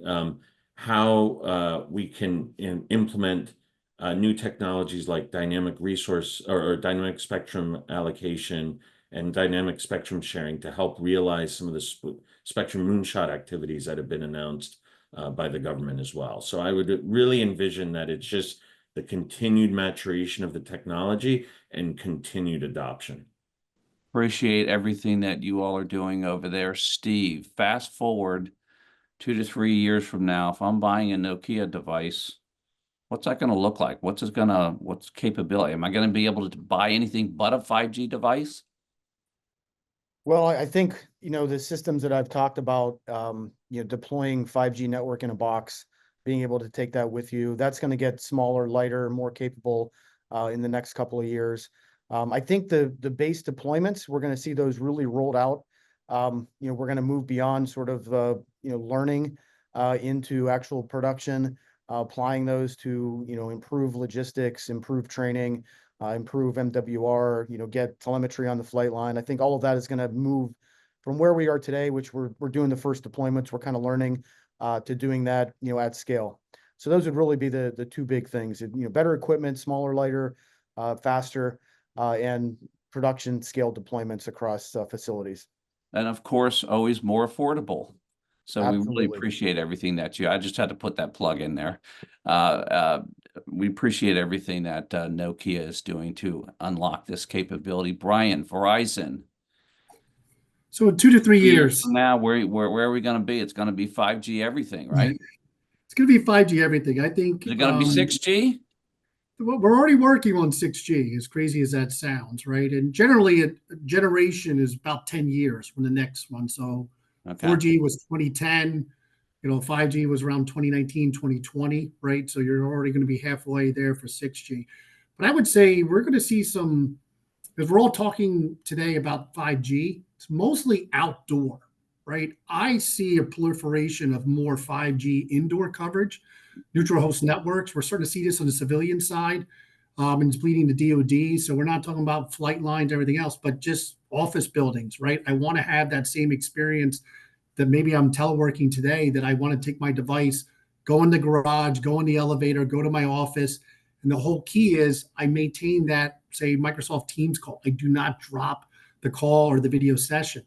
how we can implement new technologies like dynamic resource or dynamic spectrum allocation and dynamic spectrum sharing to help realize some of the spectrum moonshot activities that have been announced by the government as well. So I would really envision that it's just the continued maturation of the technology and continued adoption. Appreciate everything that you all are doing over there. Steve, fast forward 2 to 3 years from now, if I'm buying a Nokia device, what's that going to look like? What's capability? Am I going to be able to buy anything but a 5G device? Well, I think, the systems that I've talked about, deploying 5G network in a box, being able to take that with you, that's going to get smaller, lighter, more capable in the next couple of years. I think the base deployments, we're going to see those really rolled out. We're going to move beyond sort of, learning into actual production, applying those to, improve logistics, improve training, improve MWR, get telemetry on the flight line. I think all of that is going to move from where we are today, which we're doing the first deployments. We're kind of learning to doing that, at scale. So those would really be the two big things, better equipment, smaller, lighter, faster, and production scale deployments across facilities. And of course, always more affordable. So we really Absolutely. appreciate everything I just had to put that plug in there. We appreciate everything that Nokia is doing to unlock this capability. Brian, Verizon. So in 2 to 3 years, From now, where are we going to be? It's going to be 5G everything, right? it's going to be 5G everything. I think Is it going to be 6G? we're already working on 6G, as crazy as that sounds, right? And generally, a generation is about 10 years from the next one. So Okay. 4G was 2010, 5G was around 2019, 2020, right? So you're already going to be halfway there for 6G. But I would say we're going to see some, because we're all talking today about 5G, it's mostly outdoor, right? I see a proliferation of more 5G indoor coverage, neutral host networks. We're starting to see this on the civilian side, and it's bleeding to DoD. So we're not talking about flight lines, everything else, but just office buildings, right? I want to have that same experience that maybe I'm teleworking today, that I want to take my device, go in the garage, go in the elevator, go to my office. And the whole key is I maintain that, say, Microsoft Teams call. I do not drop the call or the video session.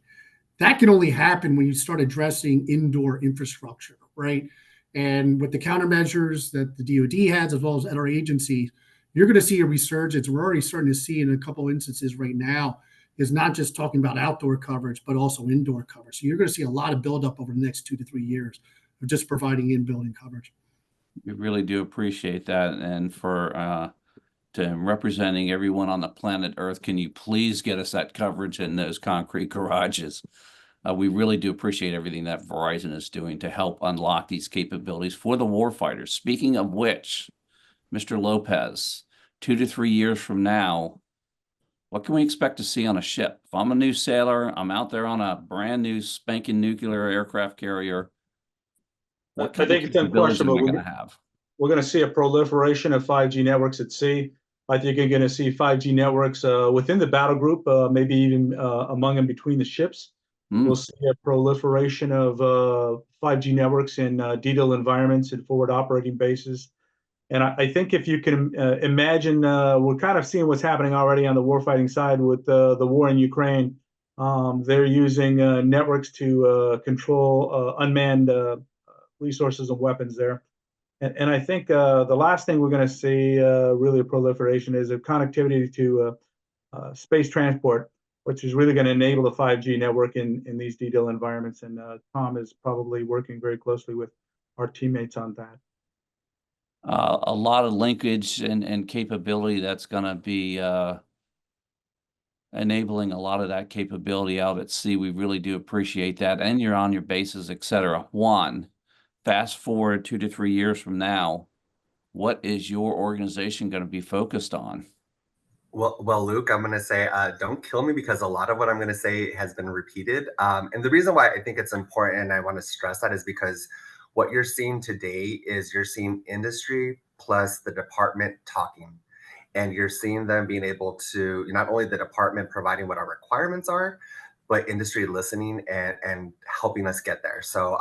That can only happen when you start addressing indoor infrastructure, right? And with the countermeasures that the DoD has, as well as other agencies, you're going to see a resurgence. We're already starting to see in a couple instances right now, is not just talking about outdoor coverage, but also indoor coverage. So you're going to see a lot of buildup over the next 2 to 3 years of just providing in-building coverage. We really do appreciate that. And for to representing everyone on the planet Earth, can you please get us that coverage in those concrete garages? We really do appreciate everything that Verizon is doing to help unlock these capabilities for the warfighters. Speaking of which, Mr. Lopez, 2 to 3 years from now, what can we expect to see on a ship? If I'm a new sailor, I'm out there on a brand new spanking nuclear aircraft carrier. What kind I think of it's capabilities am I unquestionable. going to have? We're going to see a proliferation of 5G networks at sea. I think you're going to see 5G networks within the battle group, maybe even among and between the ships. We'll see a proliferation of 5G networks in DDoS environments and forward operating bases. And I think if you can imagine, we're kind of seeing what's happening already on the warfighting side with the war in Ukraine. They're using networks to control unmanned resources and weapons there. And I think the last thing we're going to see really a proliferation is of connectivity to space transport, which is really going to enable the 5G network in these DDoS environments. And Tom is probably working very closely with our teammates on that. A lot of linkage and capability that's going to be enabling a lot of that capability out at sea. We really do appreciate that. And you're on your bases, et cetera. Juan, fast forward 2 to 3 years from now, what is your organization going to be focused on? Well, Luke, I'm going to say, don't kill me because a lot of what I'm going to say has been repeated. And the reason why I think it's important and I want to stress that is because what you're seeing today is you're seeing industry plus the department talking. And you're seeing them being able to, not only the department providing what our requirements are, but industry listening and helping us get there. So,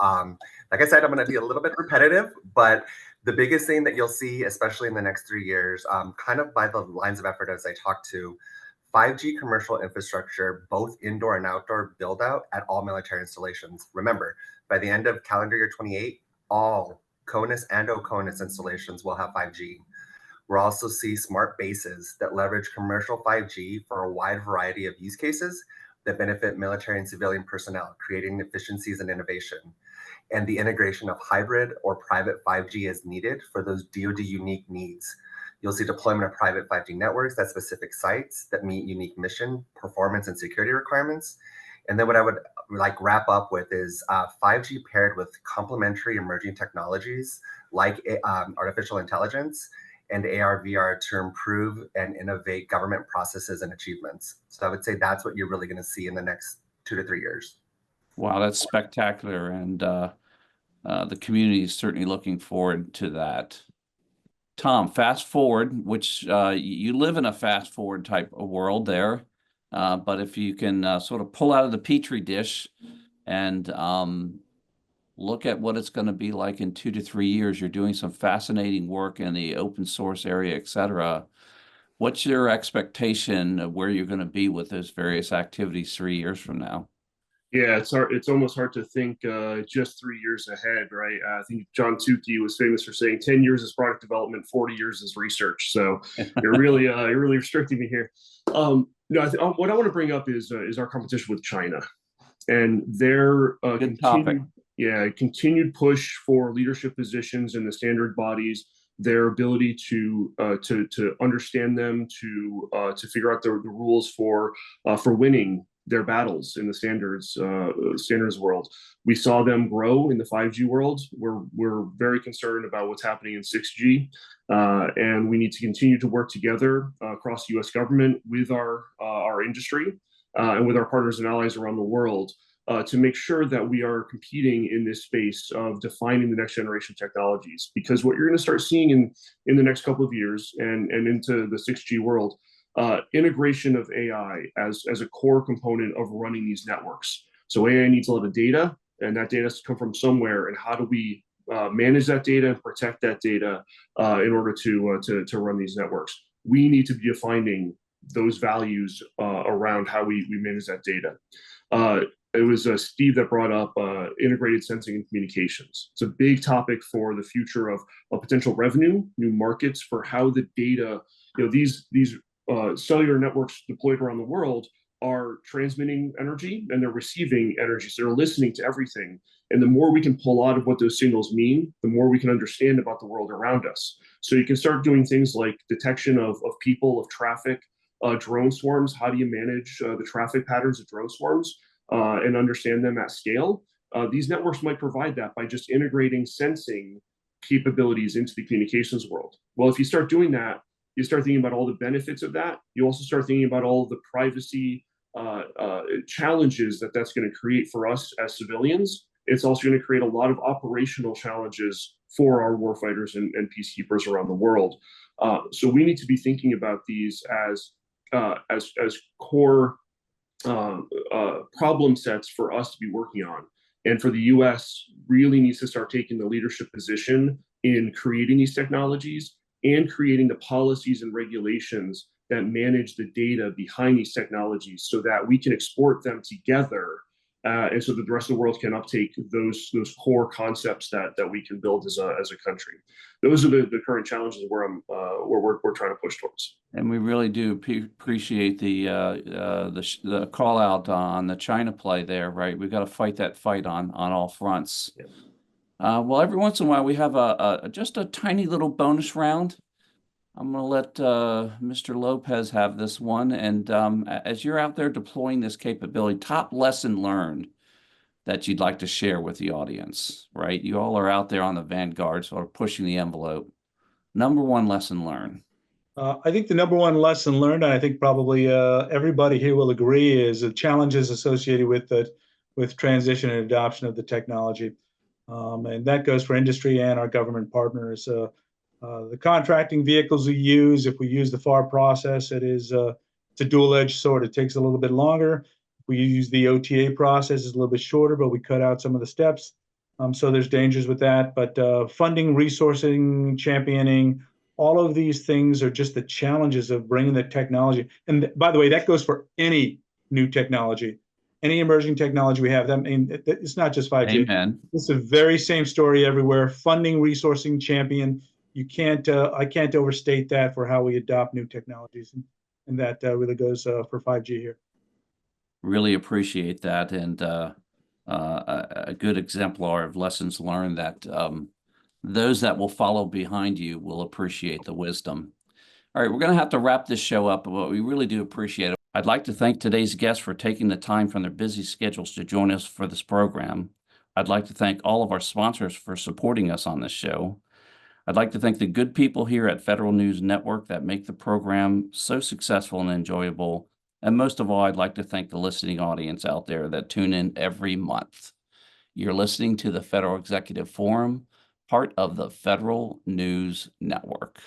like I said, I'm going to be a little bit repetitive, but the biggest thing that you'll see, especially in the next 3 years, kind of by the lines of effort as I talk to, 5G commercial infrastructure, both indoor and outdoor build out at all military installations. Remember, by the end of calendar year 28, all CONUS and OCONUS installations will have 5G. We'll also see smart bases that leverage commercial 5G for a wide variety of use cases that benefit military and civilian personnel, creating efficiencies and innovation. And the integration of hybrid or private 5G is needed for those DoD unique needs. You'll see deployment of private 5G networks at specific sites that meet unique mission, performance, and security requirements. And then what I would like wrap up with is 5G paired with complementary emerging technologies like artificial intelligence and AR/VR to improve and innovate government processes and achievements. So I would say that's what you're really going to see in the next 2 to 3 years. Wow, that's spectacular. And the community is certainly looking forward to that. Tom, fast forward, which you live in a fast forward type of world there. But if you can sort of pull out of the petri dish and look at what it's going to be like in 2 to 3 years, you're doing some fascinating work in the open source area, et cetera. What's your expectation of where you're going to be with those various activities 3 years from now? Yeah, it's hard. It's almost hard to think just 3 years ahead, right? I think John Tukey was famous for saying 10 years is product development, 40 years is research. So you're really restricting me here. No, what I want to bring up is our competition with China and their continued push for leadership positions in the standard bodies. Their ability to understand them, to figure out the rules for winning their battles in the standards world. We saw them grow in the 5G world. We're very concerned about what's happening in 6G, and we need to continue to work together across the U.S. government with our industry and with our partners and allies around the world to make sure that we are competing in this space of defining the next generation technologies. Because what you're going to start seeing in the next couple of years and into the 6G world, integration of AI as a core component of running these networks. So AI needs a lot of data, and that data has to come from somewhere. And how do we manage that data and protect that data in order to run these networks? We need to be defining those values around how we manage that data. It was Steve that brought up integrated sensing and communications. It's a big topic for the future of potential revenue, new markets for how the data, these cellular networks deployed around the world are transmitting energy and they're receiving energy. So they're listening to everything. And the more we can pull out of what those signals mean, the more we can understand about the world around us. So you can start doing things like detection of people, of traffic, drone swarms. How do you manage the traffic patterns of drone swarms and understand them at scale? These networks might provide that by just integrating sensing capabilities into the communications world. Well, if you start doing that, you start thinking about all the benefits of that. You also start thinking about all the privacy challenges that that's going to create for us as civilians. It's also going to create a lot of operational challenges for our warfighters and peacekeepers around the world. So we need to be thinking about these as core problem sets for us to be working on. And for the US really needs to start taking the leadership position in creating these technologies and creating the policies and regulations that manage the data behind these technologies so that we can export them together and so that the rest of the world can uptake those core concepts that we can build as a country. Those are the current challenges where we're trying to push towards. And we really do appreciate the call out on the China play there, right? We've got to fight that fight on all fronts. Yeah. Well, every once in a while we have just a tiny little bonus round. I'm going to let Mr. Lopez have this one. And as you're out there deploying this capability, top lesson learned that you'd like to share with the audience, right? You all are out there on the vanguard, sort of pushing the envelope. Number one lesson learned. I think the number one lesson learned, and I think probably everybody here will agree, is the challenges associated with transition and adoption of the technology. And that goes for industry and our government partners. The contracting vehicles we use, if we use the FAR process, it's a dual-edged sword. It takes a little bit longer. If we use the OTA process, it's a little bit shorter, but we cut out some of the steps. So there's dangers with that. But funding, resourcing, championing, all of these things are just the challenges of bringing the technology. And by the way, that goes for any new technology, any emerging technology we have. That, I mean, it's not just 5G. Amen. It's the very same story everywhere. Funding, resourcing, champion. You can't. I can't overstate that for how we adopt new technologies, and that really goes for 5G here. Really appreciate that, and a good exemplar of lessons learned that those that will follow behind you will appreciate the wisdom. All right, we're going to have to wrap this show up, but we really do appreciate it. I'd like to thank today's guests for taking the time from their busy schedules to join us for this program. I'd like to thank all of our sponsors for supporting us on this show. I'd like to thank the good people here at Federal News Network that make the program so successful and enjoyable. And most of all, I'd like to thank the listening audience out there that tune in every month. You're listening to the Federal Executive Forum, part of the Federal News Network.